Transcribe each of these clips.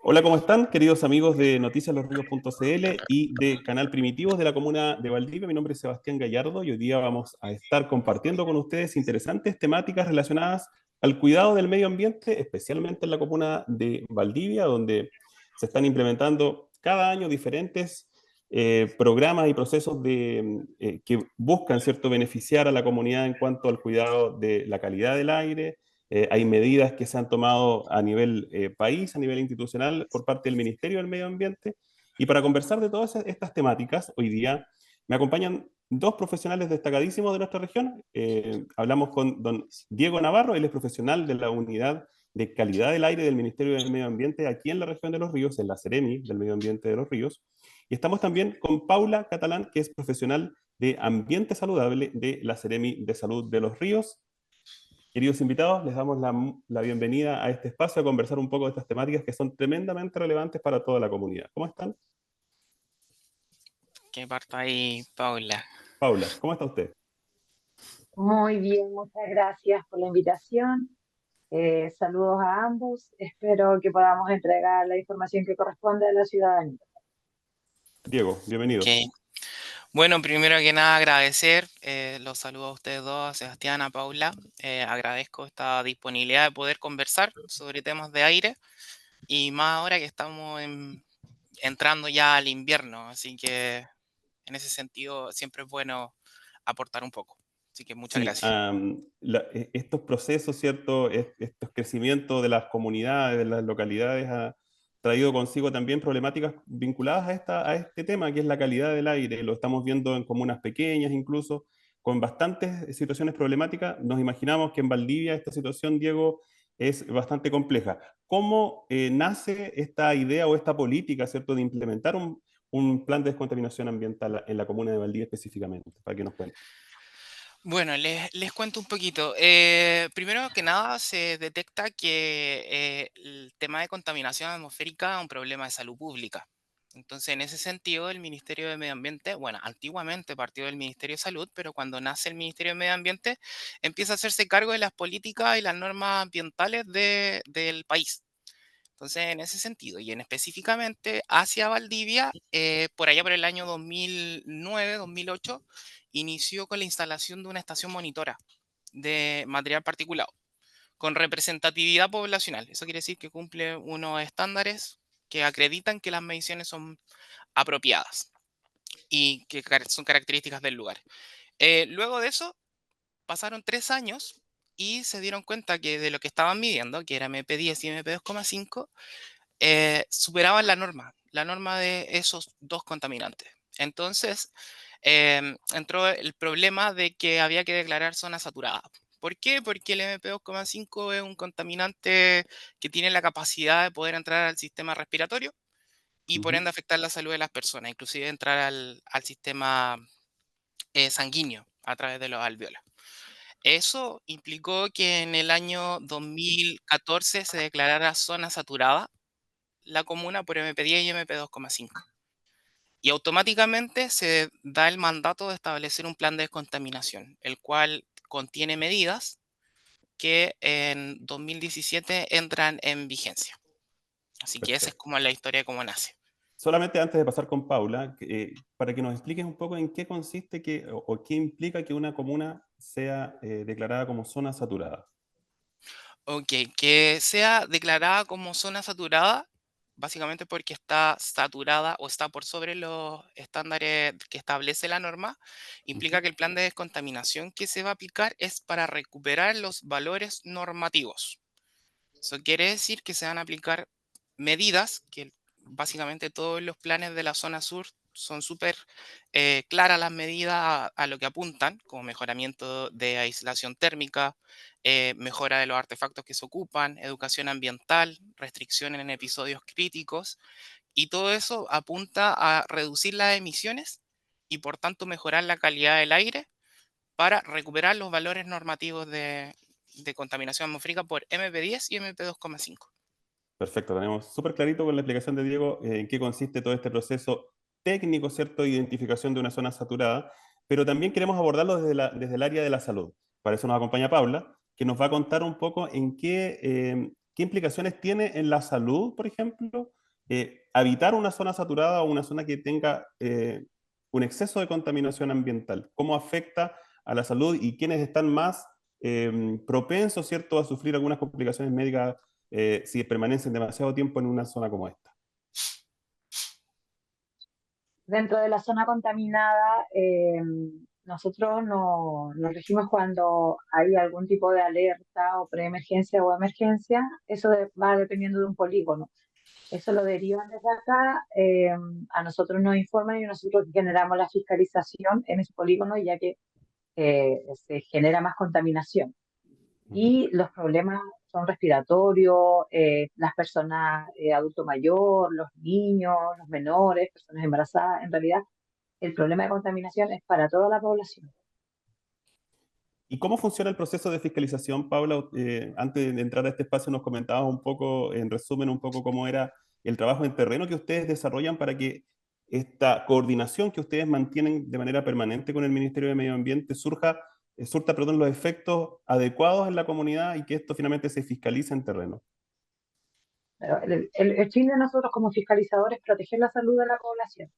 Hola, ¿cómo están, queridos amigos de noticiaslosríos.cl y de Canal Primitivos de la comuna de Valdivia? Mi nombre es Sebastián Gallardo y hoy día vamos a estar compartiendo con ustedes interesantes temáticas relacionadas al cuidado del medio ambiente, especialmente en la comuna de Valdivia, donde se están implementando cada año diferentes programas y procesos que buscan, ¿cierto?, beneficiar a la comunidad en cuanto al cuidado de la calidad del aire. Hay medidas que se han tomado a nivel país, a nivel institucional, por parte del Ministerio del Medio Ambiente. Y para conversar de todas estas temáticas, hoy día me acompañan dos profesionales destacadísimos de nuestra región. Hablamos con don Diego Navarro, él es profesional de la Unidad de Calidad del Aire del Ministerio del Medio Ambiente aquí en la región de Los Ríos, en la Seremi del Medio Ambiente de Los Ríos. Y estamos también con Paula Catalán, que es profesional de Ambiente Saludable de la Seremi de Salud de Los Ríos. Queridos invitados, les damos la bienvenida a este espacio a conversar un poco de estas temáticas que son tremendamente relevantes para toda la comunidad. ¿Cómo están? Que parta ahí, Paula. Paula, ¿cómo está usted? Muy bien, muchas gracias por la invitación. Saludos a ambos. Espero que podamos entregar la información que corresponde a la ciudadanía. Diego, bienvenido. Ok. Bueno, primero que nada agradecer los saludos a ustedes dos, a Sebastián, a Paula. Agradezco esta disponibilidad de poder conversar sobre temas de aire y más ahora que estamos entrando ya al invierno, así que en ese sentido siempre es bueno aportar un poco. Así que muchas Sí, gracias. estos procesos, ¿cierto? Estos crecimientos de las comunidades, de las localidades, ha traído consigo también problemáticas vinculadas a este tema, que es la calidad del aire. Lo estamos viendo en comunas pequeñas, incluso, con bastantes situaciones problemáticas. Nos imaginamos que en Valdivia esta situación, Diego, es bastante compleja. ¿Cómo nace esta idea o esta política, ¿cierto?, de implementar un plan de descontaminación ambiental en la comuna de Valdivia específicamente? Para que nos cuente. Bueno, les cuento un poquito. Primero que nada, se detecta que el tema de contaminación atmosférica es un problema de salud pública. Entonces, en ese sentido, el Ministerio de Medio Ambiente, bueno, antiguamente partió del Ministerio de Salud, pero cuando nace el Ministerio de Medio Ambiente, empieza a hacerse cargo de las políticas y las normas ambientales del país. Entonces, en ese sentido, y en específicamente hacia Valdivia, por allá por el año 2009, 2008, inició con la instalación de una estación monitora de material particulado, con representatividad poblacional. Eso quiere decir que cumple unos estándares que acreditan que las mediciones son apropiadas y que son características del lugar. Luego de eso, pasaron 3 años y se dieron cuenta que de lo que estaban midiendo, que era MP10 y MP2,5, superaban la norma de esos dos contaminantes. Entonces, entró el problema de que había que declarar zona saturada. ¿Por qué? Porque el MP2,5 es un contaminante que tiene la capacidad de poder entrar al sistema respiratorio y por ende Ujú. afectar la salud de las personas, inclusive entrar al sistema sanguíneo a través de los alveolos. Eso implicó que en el año 2014 se declarara zona saturada la comuna por MP10 y MP2,5. Y automáticamente se da el mandato de establecer un plan de descontaminación, el cual contiene medidas que en 2017 entran en vigencia. Así que esa es Perfecto. como la historia de cómo nace. Solamente antes de pasar con Paula, para que nos expliques un poco en qué consiste o qué implica que una comuna sea declarada como zona saturada. Ok, que sea declarada como zona saturada, básicamente porque está saturada o está por sobre los estándares que establece la norma, Ujú. implica que el plan de descontaminación que se va a aplicar es para recuperar los valores normativos. Eso quiere decir que se van a aplicar medidas que básicamente todos los planes de la zona sur son súper claras las medidas a lo que apuntan, como mejoramiento de aislación térmica, mejora de los artefactos que se ocupan, educación ambiental, restricciones en episodios críticos, y todo eso apunta a reducir las emisiones y por tanto mejorar la calidad del aire para recuperar los valores normativos de contaminación atmosférica por MP10 y MP2,5. Perfecto, tenemos súper clarito con la explicación de Diego en qué consiste todo este proceso técnico, ¿cierto?, de identificación de una zona saturada, pero también queremos abordarlo desde el área de la salud. Para eso nos acompaña Paula, que nos va a contar un poco en ¿qué implicaciones tiene en la salud, por ejemplo, habitar una zona saturada o una zona que tenga un exceso de contaminación ambiental? ¿Cómo afecta a la salud y quiénes están más propensos, ¿cierto?, a sufrir algunas complicaciones médicas si permanecen demasiado tiempo en una zona como esta? Dentro de la zona contaminada, nosotros nos regimos cuando hay algún tipo de alerta o preemergencia o emergencia. Eso va dependiendo de un polígono. Eso lo derivan desde acá, a nosotros nos informan y nosotros generamos la fiscalización en ese polígono, ya que se genera más contaminación. Y los problemas son respiratorios, las personas, adulto mayor, los niños, los menores, personas embarazadas. En realidad, el problema de contaminación es para toda la población. ¿Y cómo funciona el proceso de fiscalización, Paula? Antes de entrar a este espacio nos comentabas un poco, en resumen, un poco cómo era el trabajo en terreno que ustedes desarrollan para que esta coordinación que ustedes mantienen de manera permanente con el Ministerio de Medio Ambiente surta, perdón, los efectos adecuados en la comunidad y que esto finalmente se fiscalice en terreno. Pero el fin de nosotros como fiscalizadores es proteger la salud de la población.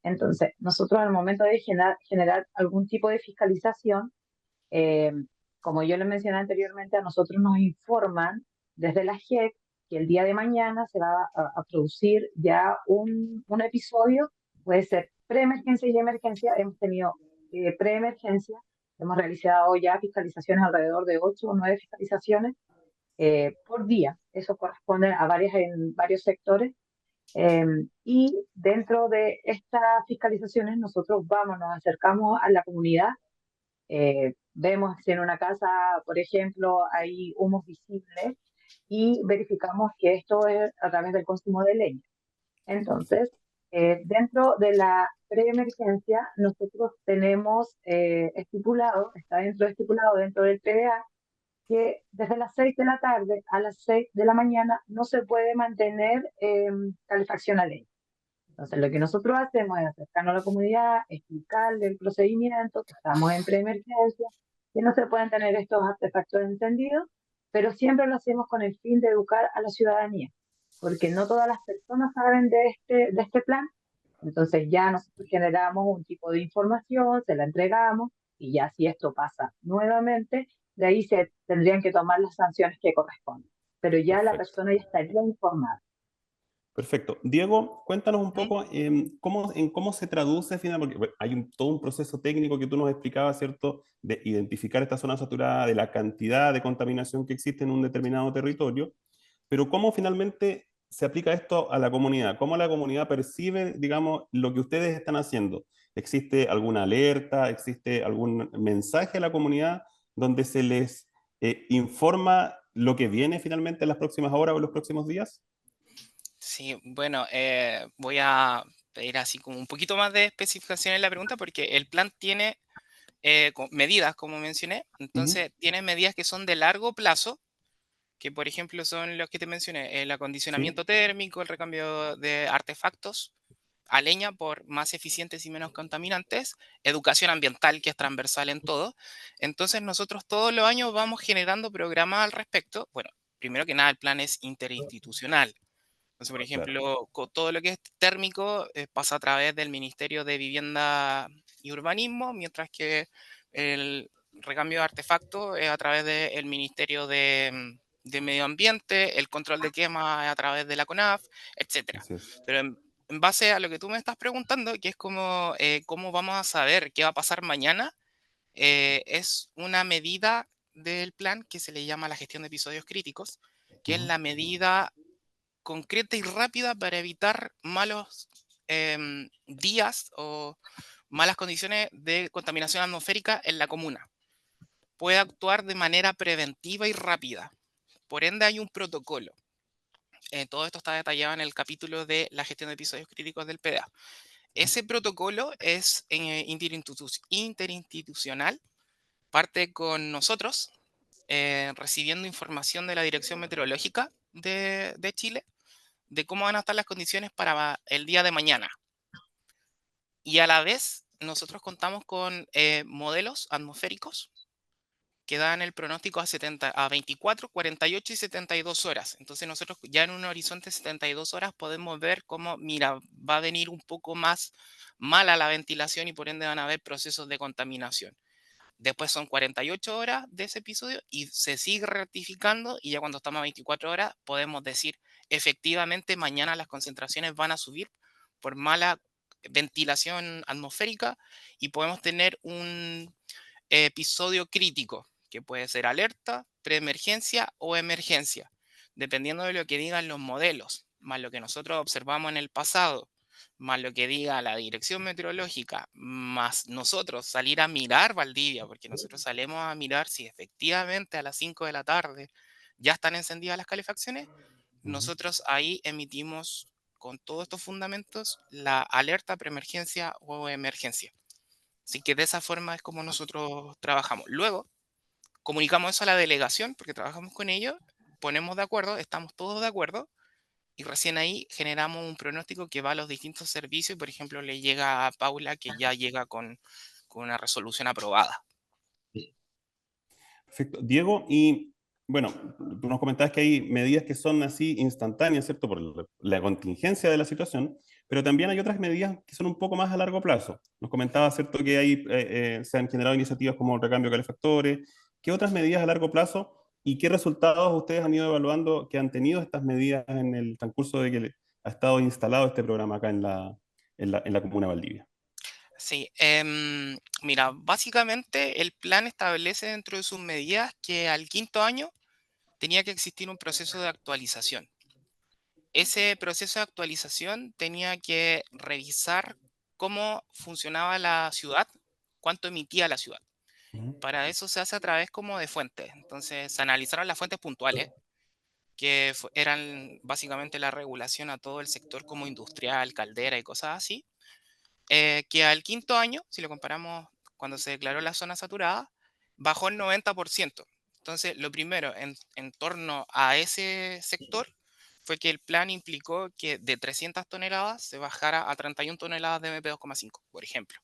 Entonces, nosotros al momento de generar algún tipo de fiscalización, Eh, como yo le mencioné anteriormente, a nosotros nos informan desde la JEC que el día de mañana se va a producir ya un episodio, puede ser preemergencia y emergencia. Hemos tenido preemergencia, hemos realizado ya fiscalizaciones, alrededor de 8 o 9 fiscalizaciones por día. Eso corresponde a varias en varios sectores. Y dentro de estas fiscalizaciones nosotros vamos, nos acercamos a la comunidad. Vemos si en una casa, por ejemplo, hay humos visibles y verificamos que esto es a través del consumo de leña. Entonces, dentro de la preemergencia, nosotros tenemos estipulado, está estipulado dentro del PDA, que desde las 6 de la tarde a las 6 de la mañana no se puede mantener calefacción a leña. Entonces, lo que nosotros hacemos es acercarnos a la comunidad, explicarle el procedimiento, que estamos en preemergencia, que no se pueden tener estos artefactos encendidos, pero siempre lo hacemos con el fin de educar a la ciudadanía, porque no todas las personas saben de este plan. Entonces ya nosotros generamos un tipo de información, se la entregamos, y ya si esto pasa nuevamente, de ahí se tendrían que tomar las sanciones que corresponden. Pero ya la Perfecto. persona ya estaría informada. Perfecto. Diego, cuéntanos un ¿Mm? poco cómo se traduce finalmente, porque bueno, hay todo un proceso técnico que tú nos explicabas, ¿cierto?, de identificar esta zona saturada, de la cantidad de contaminación que existe en un determinado territorio, pero cómo finalmente se aplica esto a la comunidad, cómo la comunidad percibe, digamos, lo que ustedes están haciendo. ¿Existe alguna alerta, existe algún mensaje a la comunidad donde se les informa lo que viene finalmente en las próximas horas o en los próximos días? Sí, bueno, voy a pedir así como un poquito más de especificación en la pregunta porque el plan tiene medidas, como mencioné. Ujú. Entonces, tiene medidas que son de largo plazo, que por ejemplo son los que te mencioné, el Sí, acondicionamiento térmico, el recambio de artefactos a leña por más eficientes y menos contaminantes, educación ambiental que es transversal en todo. Entonces, nosotros todos los años vamos generando programas al respecto. Bueno, primero que nada, el plan es interinstitucional. Entonces, por claro. ejemplo, todo lo que es térmico pasa a través del Ministerio de Vivienda y Urbanismo, mientras que el recambio de artefactos es a través del Ministerio de Medio Ambiente, el control de quema es a través de la CONAF, etcétera. Así es. Pero en base a lo que tú me estás preguntando, que es como cómo vamos a saber qué va a pasar mañana, es una medida del plan que se le llama la gestión de episodios críticos, que es Ujú. la medida concreta y rápida para evitar malos días o malas condiciones de contaminación atmosférica en la comuna. Puede actuar de manera preventiva y rápida. Por ende, hay un protocolo. Todo esto está detallado en el capítulo de la gestión de episodios críticos del PDA. Ese protocolo es interinstitucional, parte con nosotros, recibiendo información de la Dirección Meteorológica de Chile de cómo van a estar las condiciones para el día de mañana. Y a la vez, nosotros contamos con modelos atmosféricos que dan el pronóstico a 24, 48 y 72 horas. Entonces nosotros ya en un horizonte de 72 horas podemos ver cómo, mira, va a venir un poco más mala la ventilación y por ende van a haber procesos de contaminación. Después son 48 horas de ese episodio y se sigue rectificando y ya cuando estamos a 24 horas podemos decir, efectivamente, mañana las concentraciones van a subir por mala ventilación atmosférica y podemos tener un episodio crítico, que puede ser alerta, preemergencia o emergencia, dependiendo de lo que digan los modelos, más lo que nosotros observamos en el pasado, más lo que diga la dirección meteorológica, más nosotros salir a mirar Valdivia, porque nosotros salimos a mirar si efectivamente a las 5 de la tarde ya están encendidas las calefacciones, Ujú. nosotros ahí emitimos con todos estos fundamentos la alerta, preemergencia o emergencia. Así que de esa forma es como nosotros trabajamos. Luego, comunicamos eso a la delegación, porque trabajamos con ellos, ponemos de acuerdo, estamos todos de acuerdo, y recién ahí generamos un pronóstico que va a los distintos servicios, y por ejemplo le llega a Paula, que ya llega con una resolución aprobada. Perfecto. Diego, y bueno, tú nos comentabas que hay medidas que son así instantáneas, ¿cierto? Por la contingencia de la situación, pero también hay otras medidas que son un poco más a largo plazo. Nos comentabas, ¿cierto?, que hay, se han generado iniciativas como el recambio de calefactores. ¿Qué otras medidas a largo plazo y qué resultados ustedes han ido evaluando que han tenido estas medidas en el transcurso de que ha estado instalado este programa acá en la comuna de Valdivia? Sí, mira, básicamente el plan establece dentro de sus medidas que al quinto año tenía que existir un proceso de actualización. Ese proceso de actualización tenía que revisar cómo funcionaba la ciudad, cuánto emitía la ciudad. Ujú. Para eso se hace a través como de fuentes. Entonces se analizaron las fuentes puntuales, que eran básicamente la regulación a todo el sector como industrial, caldera y cosas así, que al quinto año, si lo comparamos cuando se declaró la zona saturada, bajó el 90%. Entonces, lo primero en torno a ese sector fue que el plan implicó que de 300 toneladas se bajara a 31 toneladas de MP2,5, por ejemplo.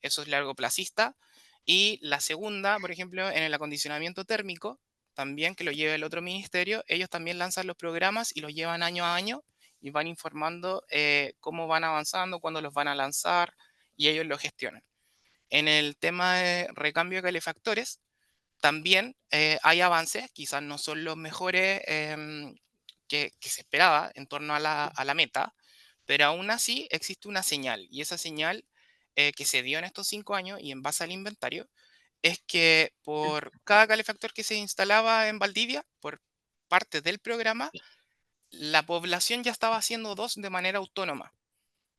Eso es largo placista. Y la segunda, por ejemplo, en el acondicionamiento térmico, también que lo lleva el otro ministerio, ellos también lanzan los programas y los llevan año a año y van informando cómo van avanzando, cuándo los van a lanzar y ellos lo gestionan. En el tema de recambio de calefactores, también hay avances, quizás no son los mejores que se esperaba en torno a la meta, pero aún así existe una señal y esa señal que se dio en estos 5 años y en base al inventario es que por cada calefactor que se instalaba en Valdivia, por parte del programa, la población ya estaba haciendo dos de manera autónoma.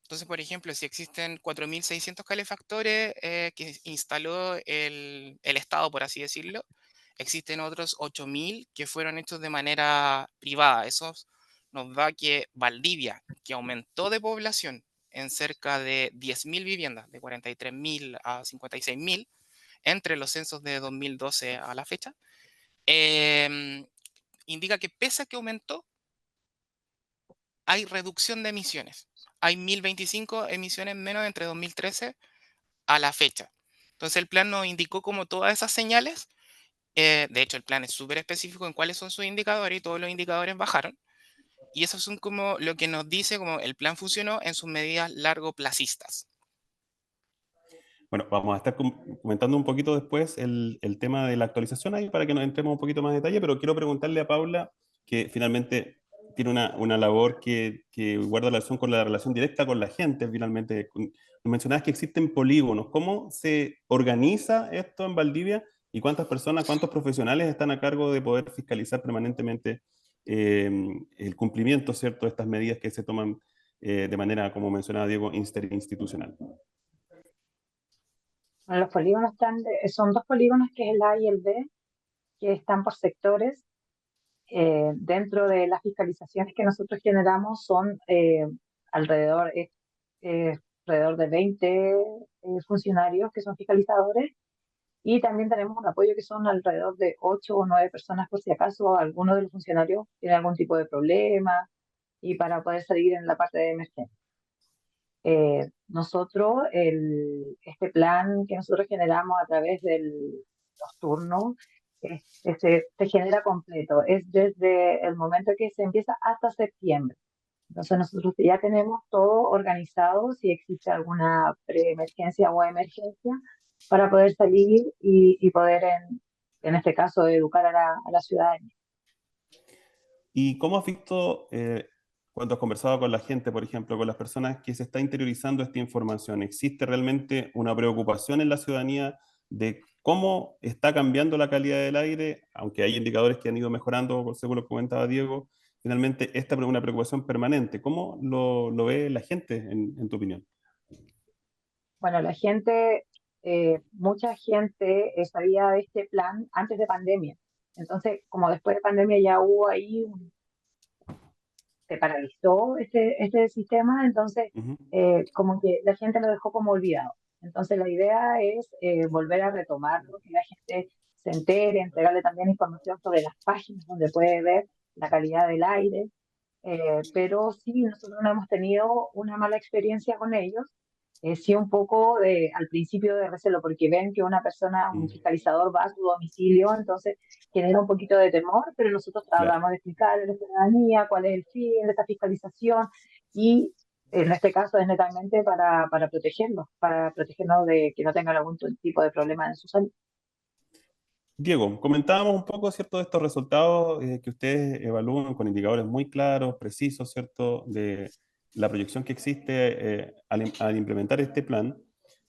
Entonces, por ejemplo, si existen 4.600 calefactores que instaló el Estado, por así decirlo, existen otros 8.000 que fueron hechos de manera privada. Eso nos da que Valdivia, que aumentó de población en cerca de 10.000 viviendas, de 43.000 a 56.000, entre los censos de 2012 a la fecha, em, indica que pese a que aumentó, hay reducción de emisiones. Hay 1.025 emisiones menos entre 2013 a la fecha. Entonces el plan nos indicó como todas esas señales. De hecho, el plan es súper específico en cuáles son sus indicadores y todos los indicadores bajaron. Y eso son como lo que nos dice como el plan funcionó en sus medidas largoplacistas. Bueno, vamos a estar comentando un poquito después el tema de la actualización ahí para que nos entremos un poquito más en detalle, pero quiero preguntarle a Paula, que finalmente tiene una labor que guarda relación con la relación directa con la gente, finalmente. Nos mencionabas que existen polígonos. ¿Cómo se organiza esto en Valdivia y cuántas personas, cuántos profesionales están a cargo de poder fiscalizar permanentemente el cumplimiento, ¿cierto?, de estas medidas que se toman de manera, como mencionaba Diego, interinstitucional? Bueno, los polígonos son dos polígonos, que es el A y el B, que están por sectores. Dentro de las fiscalizaciones que nosotros generamos son alrededor, eh, alrededor de 20 funcionarios que son fiscalizadores, y también tenemos un apoyo que son alrededor de 8 o 9 personas por si acaso alguno de los funcionarios tiene algún tipo de problema y para poder salir en la parte de emergencia. Nosotros, este plan que nosotros generamos a través los turnos, se genera completo. Es desde el momento que se empieza hasta septiembre. Entonces nosotros ya tenemos todo organizado si existe alguna preemergencia o emergencia para poder salir y poder, en este caso, educar a la ciudadanía. ¿Y cómo has visto, cuando has conversado con la gente, por ejemplo, con las personas que se está interiorizando esta información? ¿Existe realmente una preocupación en la ciudadanía de cómo está cambiando la calidad del aire? Aunque hay indicadores que han ido mejorando, según lo que comentaba Diego, finalmente esta es una preocupación permanente. ¿Cómo lo ve la gente, en tu opinión? Bueno, la gente, mucha gente sabía de este plan antes de pandemia. Entonces, como después de pandemia ya hubo ahí se paralizó este sistema, entonces Ujú. como que la gente lo dejó como olvidado. Entonces la idea es volver a retomarlo, que la gente se entere, entregarle también información sobre las páginas donde puede ver la calidad del aire, pero sí, nosotros no hemos tenido una mala experiencia con ellos, sí un poco al principio de recelo, porque ven que una persona, un Mm, fiscalizador va a su domicilio, entonces genera un poquito de temor, pero nosotros claro. tratamos de explicarle a la ciudadanía cuál es el fin de esta fiscalización y en este caso es netamente para protegernos de que no tengan algún tipo de problema en su salud. Diego, comentábamos un poco, ¿cierto?, de estos resultados que ustedes evalúan con indicadores muy claros, precisos, ¿cierto?, de la proyección que existe al implementar este plan.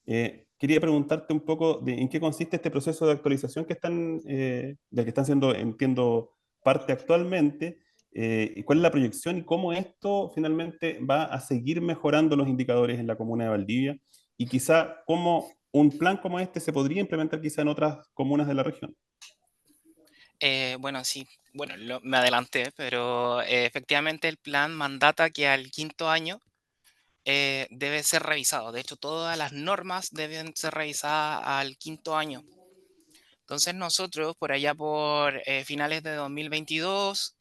Quería preguntarte un poco de en qué consiste este proceso de actualización del que están siendo, entiendo, parte actualmente, y cuál es la proyección y cómo esto finalmente va a seguir mejorando los indicadores en la comuna de Valdivia y quizá cómo un plan como este se podría implementar quizá en otras comunas de la región. Bueno, sí, bueno, me adelanté, pero efectivamente el plan mandata que al quinto año debe ser revisado. De hecho, todas las normas deben ser revisadas al quinto año. Entonces nosotros, por allá por finales de 2022,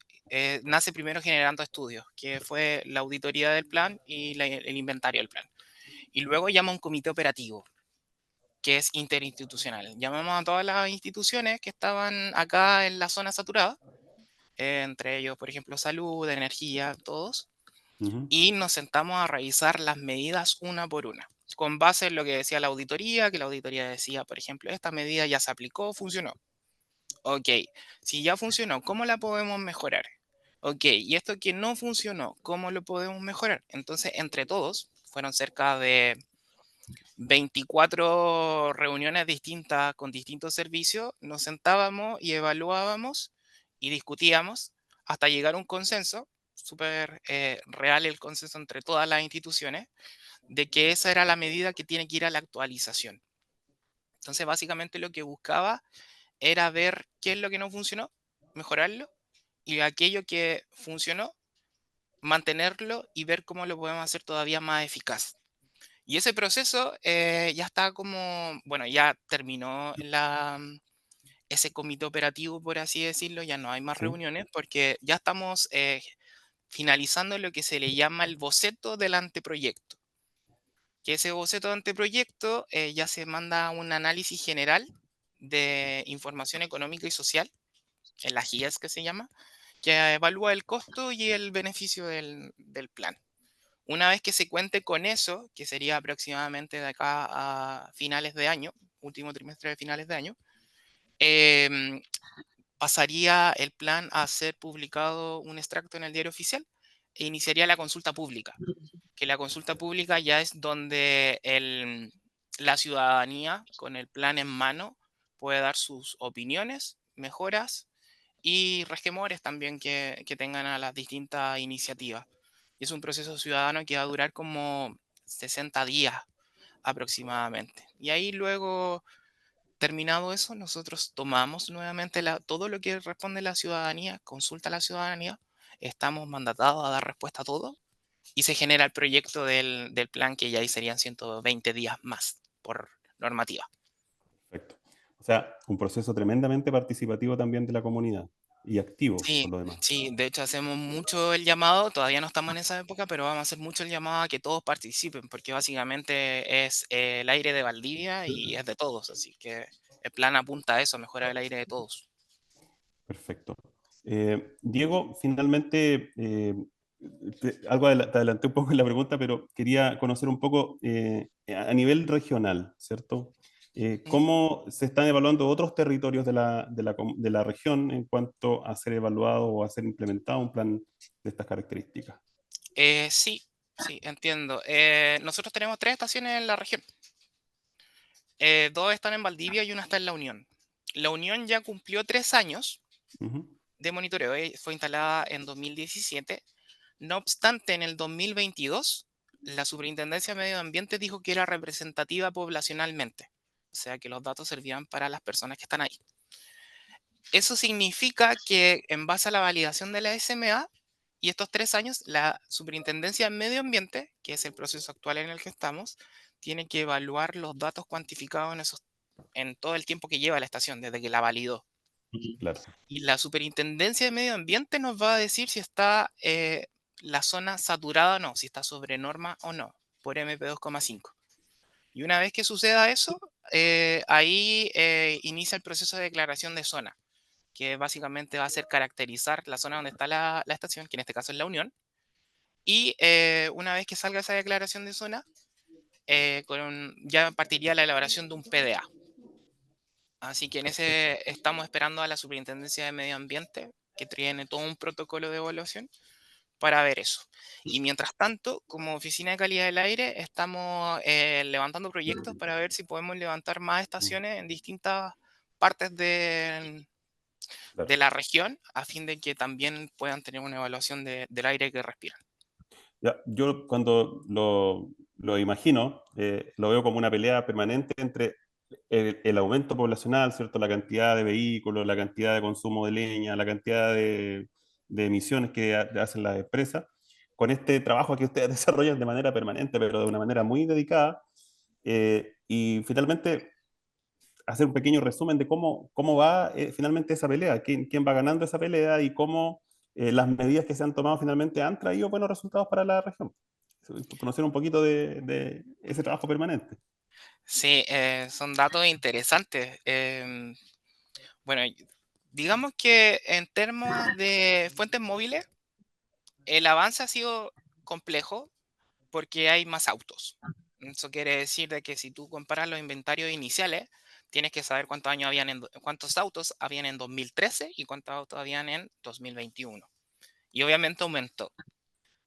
nace primero Generando Estudios, que fue la auditoría del plan y el inventario del plan. Y luego llama un comité operativo, que es interinstitucional. Llamamos a todas las instituciones que estaban acá en la zona saturada, entre ellos, por ejemplo, salud, energía, todos, Ujú. y nos sentamos a revisar las medidas una por una, con base en lo que decía la auditoría, que la auditoría decía, por ejemplo, esta medida ya se aplicó, funcionó. Ok, si ya funcionó, ¿cómo la podemos mejorar? Ok, y esto que no funcionó, ¿cómo lo podemos mejorar? Entonces, entre todos, fueron cerca de 24 reuniones distintas con distintos servicios, nos sentábamos y evaluábamos y discutíamos hasta llegar a un consenso, súper real el consenso entre todas las instituciones, de que esa era la medida que tiene que ir a la actualización. Entonces, básicamente lo que buscaba era ver qué es lo que no funcionó, mejorarlo, y aquello que funcionó, mantenerlo y ver cómo lo podemos hacer todavía más eficaz. Y ese proceso ya está como, bueno, ya terminó ese comité operativo, por así decirlo, ya no hay más Sí. reuniones porque ya estamos finalizando lo que se le llama el boceto del anteproyecto. Que ese boceto de anteproyecto ya se manda a un análisis general de información económica y social, en la GIES que se llama, que evalúa el costo y el beneficio del plan. Una vez que se cuente con eso, que sería aproximadamente de acá a finales de año, último trimestre de finales de año, em, pasaría el plan a ser publicado un extracto en el diario oficial e iniciaría la consulta pública, que la consulta pública ya es donde la ciudadanía con el plan en mano puede dar sus opiniones, mejoras y resquemores también que tengan a las distintas iniciativas. Y es un proceso ciudadano que va a durar como 60 días aproximadamente. Y ahí luego, terminado eso, nosotros tomamos nuevamente todo lo que responde la ciudadanía, consulta a la ciudadanía, estamos mandatados a dar respuesta a todo y se genera el proyecto del plan que ya ahí serían 120 días más por normativa. Perfecto. O sea, un proceso tremendamente participativo también de la comunidad y activo, por Sí, lo demás. sí, de hecho hacemos mucho el llamado, todavía no estamos en esa época, pero vamos a hacer mucho el llamado a que todos participen, porque básicamente es el aire de Valdivia y es de todos, así que el plan apunta a eso, a mejorar el aire de todos. Perfecto. Diego, finalmente, te adelanté un poco en la pregunta, pero quería conocer un poco a nivel regional, ¿cierto? Ujú. ¿Cómo se están evaluando otros territorios de la región en cuanto a ser evaluado o a ser implementado un plan de estas características? Sí, sí, entiendo. Nosotros tenemos 3 estaciones en la región. 2 están en Valdivia y una está en La Unión. La Unión ya cumplió 3 años Ujú. de monitoreo. Fue instalada en 2017. No obstante, en el 2022, la Superintendencia de Medio Ambiente dijo que era representativa poblacionalmente. O sea, que los datos servían para las personas que están ahí. Eso significa que en base a la validación de la SMA y estos 3 años, la Superintendencia de Medio Ambiente, que es el proceso actual en el que estamos, tiene que evaluar los datos cuantificados en todo el tiempo que lleva la estación, desde que la validó. Claro. Y la Superintendencia de Medio Ambiente nos va a decir si está la zona saturada o no, si está sobre norma o no, por MP2,5. Y una vez que suceda eso, ahí inicia el proceso de declaración de zona, que básicamente va a ser caracterizar la zona donde está la estación, que en este caso es la Unión. Y una vez que salga esa declaración de zona, ya partiría la elaboración de un PDA. Así que en ese estamos esperando a la Superintendencia de Medio Ambiente, que tiene todo un protocolo de evaluación para ver eso. Y mientras tanto, como Oficina de Calidad del Aire, estamos levantando proyectos para ver si podemos levantar más Mm, estaciones en distintas partes de claro. la región, a fin de que también puedan tener una evaluación del aire que respiran. Ya, yo cuando lo imagino, lo veo como una pelea permanente entre el aumento poblacional, ¿cierto? La cantidad de vehículos, la cantidad de consumo de leña, la cantidad de emisiones que hacen las empresas, con este trabajo que ustedes desarrollan de manera permanente, pero de una manera muy dedicada, y finalmente hacer un pequeño resumen de cómo va finalmente esa pelea, quién va ganando esa pelea y cómo las medidas que se han tomado finalmente han traído buenos resultados para la región. Conocer un poquito de ese trabajo permanente. Sí, son datos interesantes. Bueno, digamos que en términos de fuentes móviles, el avance ha sido complejo porque hay más autos. Eso quiere decir de que si tú comparas los inventarios iniciales, tienes que saber cuántos autos habían en 2013 y cuántos autos habían en 2021. Y obviamente aumentó.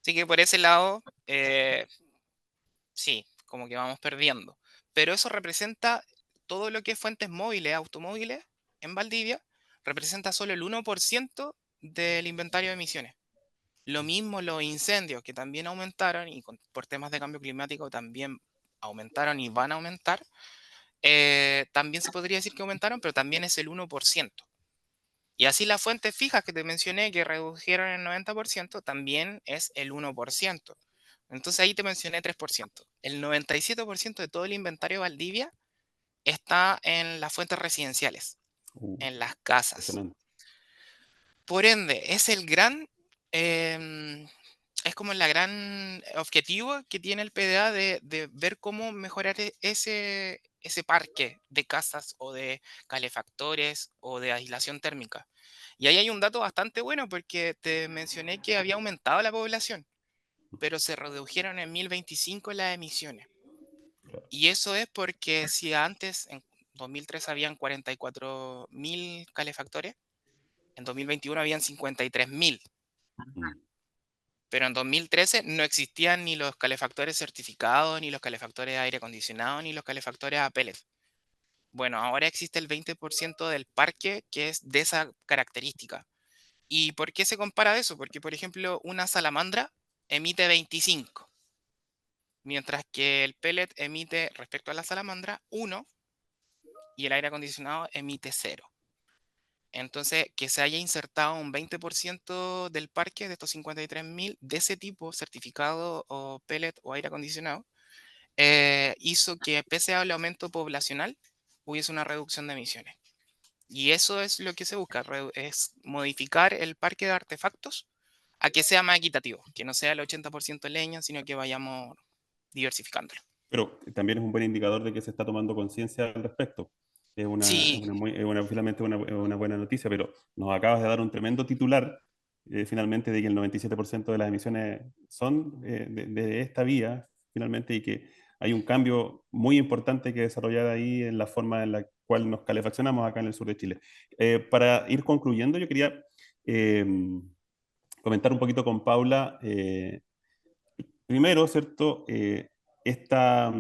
Así que por ese lado, sí, como que vamos perdiendo. Pero eso representa todo lo que es fuentes móviles, automóviles en Valdivia, representa solo el 1% del inventario de emisiones. Lo mismo los incendios, que también aumentaron y por temas de cambio climático también aumentaron y van a aumentar. También se podría decir que aumentaron, pero también es el 1%. Y así las fuentes fijas que te mencioné, que redujeron el 90%, también es el 1%. Entonces ahí te mencioné 3%. El 97% de todo el inventario de Valdivia está en las fuentes residenciales, Uh, en las casas. Impresionante. Por ende, em, es como el gran objetivo que tiene el PDA de ver cómo mejorar ese parque de casas o de calefactores o de aislación térmica. Y ahí hay un dato bastante bueno porque te mencioné que había aumentado la población, pero se redujeron en 1025 las emisiones. Claro. Y eso es porque si antes, en 2003, habían 44.000 calefactores, en 2021 habían 53.000. Mm, Pero en 2013 no existían ni los calefactores certificados, ni los calefactores de aire acondicionado, ni los calefactores a pellet. Bueno, ahora existe el 20% del parque que es de esa característica. ¿Y por qué se compara eso? Porque, por ejemplo, una salamandra emite 25, mientras que el pellet emite, respecto a la salamandra, 1 y el aire acondicionado emite 0. Entonces, que se haya insertado un 20% del parque de estos 53.000 de ese tipo, certificado o pellet o aire acondicionado, hizo que pese al aumento poblacional, hubiese una reducción de emisiones. Y eso es lo que se busca, es modificar el parque de artefactos a que sea más equitativo, que no sea el 80% leña, sino que vayamos diversificándolo. Pero también es un buen indicador de que se está tomando conciencia al respecto. Sí, finalmente una buena noticia, pero nos acabas de dar un tremendo titular, finalmente, de que el 97% de las emisiones son de esta vía, finalmente, y que hay un cambio muy importante que desarrollar ahí en la forma en la cual nos calefaccionamos acá en el sur de Chile. Para ir concluyendo, yo quería eh, comentar un poquito con Paula. Primero, ¿cierto? Esta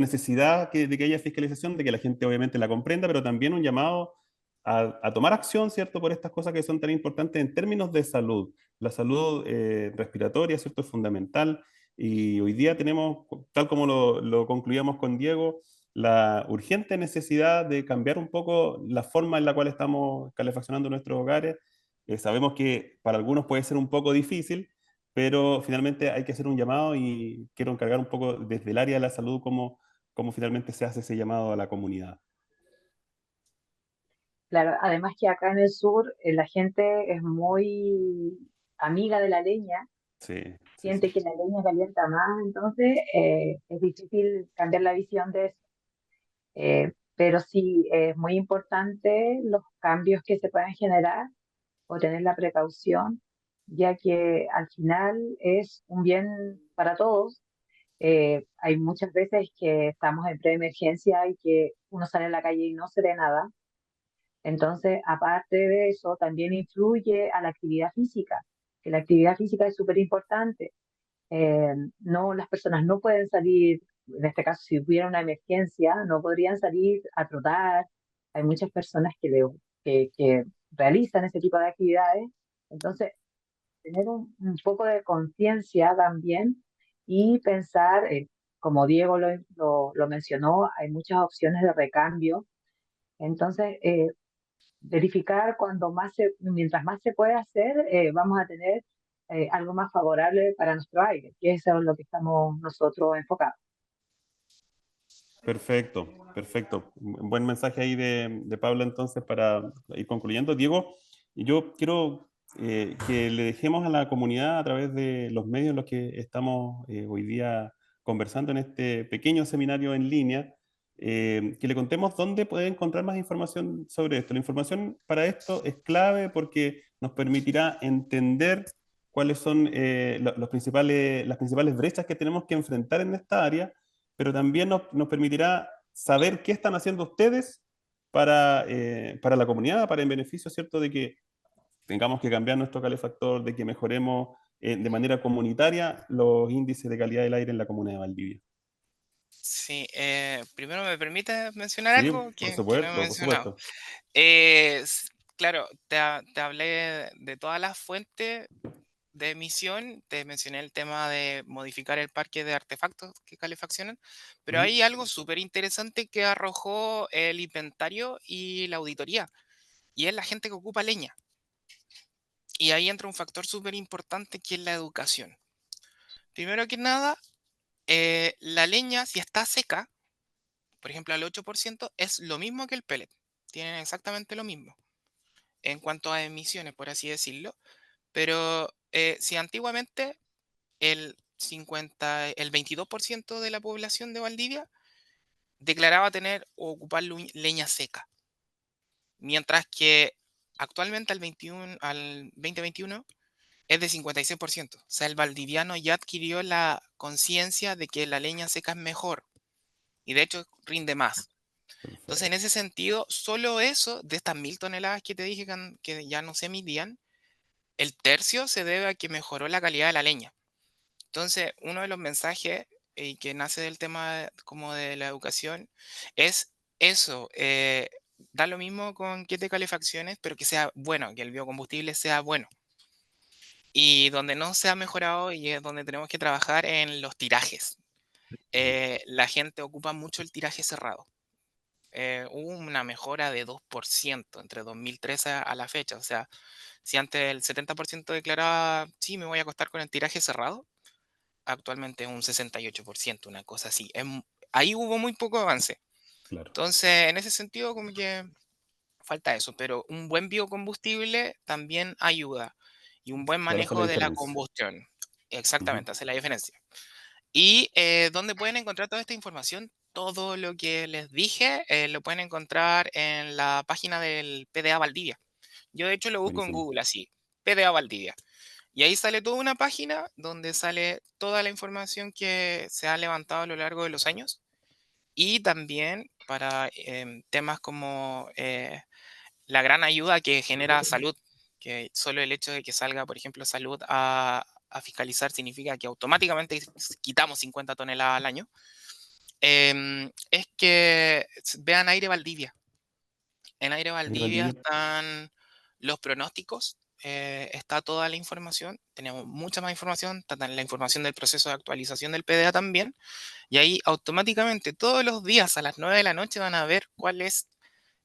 necesidad de que haya fiscalización, de que la gente obviamente la comprenda, pero también un llamado a tomar acción, ¿cierto? Por estas cosas que son tan importantes en términos de salud. La salud respiratoria, ¿cierto? Es fundamental. Y hoy día tenemos, tal como lo concluíamos con Diego, la urgente necesidad de cambiar un poco la forma en la cual estamos calefaccionando nuestros hogares. Sabemos que para algunos puede ser un poco difícil, pero finalmente hay que hacer un llamado y quiero encargar un poco desde el área de la salud cómo finalmente se hace ese llamado a la comunidad. Claro, además que acá en el sur la gente es muy amiga de la leña, Sí, sí, sí. siente que la leña calienta más, entonces es difícil cambiar la visión de eso. Pero sí es muy importante los cambios que se puedan generar o tener la precaución, ya que al final es un bien para todos. Hay muchas veces que estamos en preemergencia y que uno sale a la calle y no se ve nada. Entonces, aparte de eso, también influye a la actividad física, que la actividad física es súper importante. No, las personas no pueden salir, en este caso, si hubiera una emergencia, no podrían salir a trotar. Hay muchas personas que realizan ese tipo de actividades. Entonces, tener un poco de conciencia también y pensar, como Diego lo mencionó, hay muchas opciones de recambio. Entonces, verificar mientras más se puede hacer, vamos a tener algo más favorable para nuestro aire, que eso es lo que estamos nosotros enfocados. Perfecto, perfecto. Un buen mensaje ahí de Pablo entonces para ir concluyendo. Diego, yo quiero que le dejemos a la comunidad a través de los medios en los que estamos hoy día conversando en este pequeño seminario en línea, que le contemos dónde puede encontrar más información sobre esto. La información para esto es clave porque nos permitirá entender cuáles son las principales brechas que tenemos que enfrentar en esta área, pero también nos permitirá saber qué están haciendo ustedes para la comunidad, para el beneficio, ¿cierto?, de que tengamos que cambiar nuestro calefactor, de que mejoremos de manera comunitaria los índices de calidad del aire en la comuna de Valdivia. sí. Primero, ¿me permite mencionar Sí, algo por que no he supuesto, por mencionado? supuesto. Claro, te hablé de todas las fuentes de emisión, te mencioné el tema de modificar el parque de artefactos que calefaccionan, pero Ujú. hay algo súper interesante que arrojó el inventario y la auditoría, y es la gente que ocupa leña. Y ahí entra un factor súper importante que es la educación. Primero que nada, la leña, si está seca, por ejemplo al 8%, es lo mismo que el pellet. Tienen exactamente lo mismo en cuanto a emisiones, por así decirlo. Pero si antiguamente el 22% de la población de Valdivia declaraba tener o ocupar leña seca, mientras que actualmente al 2021 es de 56%. O sea, el valdiviano ya adquirió la conciencia de que la leña seca es mejor y de hecho rinde más. Entonces, en Perfecto. ese sentido, solo eso de estas 1000 toneladas que te dije que ya no se emitían, el tercio se debe a que mejoró la calidad de la leña. Entonces, uno de los mensajes que nace del tema como de la educación es eso. Da lo mismo con que te calefacciones, pero que sea bueno, que el biocombustible sea bueno. Y donde no se ha mejorado y es donde tenemos que trabajar en los tirajes. La gente ocupa mucho el tiraje cerrado. Hubo una mejora de 2% entre 2013 a la fecha. O sea, si antes el 70% declaraba, sí, me voy a acostar con el tiraje cerrado, actualmente es un 68%, una cosa así. Ahí hubo muy poco avance. Claro. Entonces, en ese sentido, como que falta eso, pero un buen biocombustible también ayuda y un buen Igual hace la manejo de la diferencia. combustión. Ujú. Exactamente, hace la diferencia. ¿Y dónde pueden encontrar toda esta información? todo lo que les dije lo pueden encontrar en la página del PDA Valdivia. Yo de hecho lo busco en Buenísimo. Google así, PDA Valdivia. Y ahí sale toda una página donde sale toda la información que se ha levantado a lo largo de los años. Y también para temas como la gran ayuda que genera salud, que solo el hecho de que salga, por ejemplo, salud a fiscalizar significa que automáticamente quitamos 50 toneladas al año, es que vean Aire Valdivia. En Aire Aire Valdivia Valdivia. están los pronósticos, está toda la información, tenemos mucha más información, está la información del proceso de actualización del PDA también, y ahí automáticamente todos los días a las 9 de la noche van a ver cuál es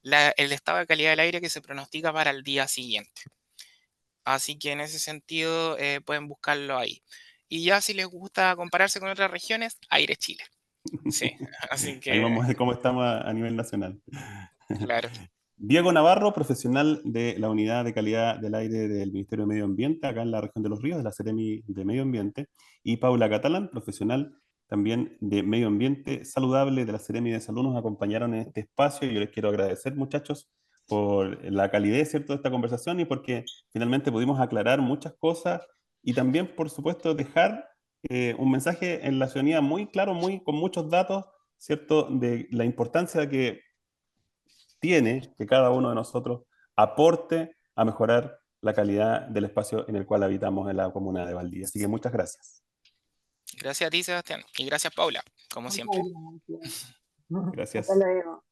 el estado de calidad del aire que se pronostica para el día siguiente. Así que en ese sentido pueden buscarlo ahí. Y ya si les gusta compararse con otras regiones, Aire Chile. Sí, así Ahí que, vamos a ver cómo estamos a nivel nacional. claro. Diego Navarro, profesional de la Unidad de Calidad del Aire del Ministerio de Medio Ambiente, acá en la región de Los Ríos, de la Seremi de Medio Ambiente, y Paula Catalán, profesional también de Medio Ambiente Saludable de la Seremi de Salud, nos acompañaron en este espacio y yo les quiero agradecer, muchachos, por la calidez, ¿cierto?, de esta conversación y porque finalmente pudimos aclarar muchas cosas y también, por supuesto, dejar un mensaje en la ciudadanía muy claro, con muchos datos, ¿cierto?, de la importancia de que tiene que cada uno de nosotros aporte a mejorar la calidad del espacio en el cual habitamos en la comuna de Valdivia. Así que muchas gracias. Gracias a ti, Sebastián. Y gracias, Paula, como Muchas siempre. gracias. Hasta Gracias. luego.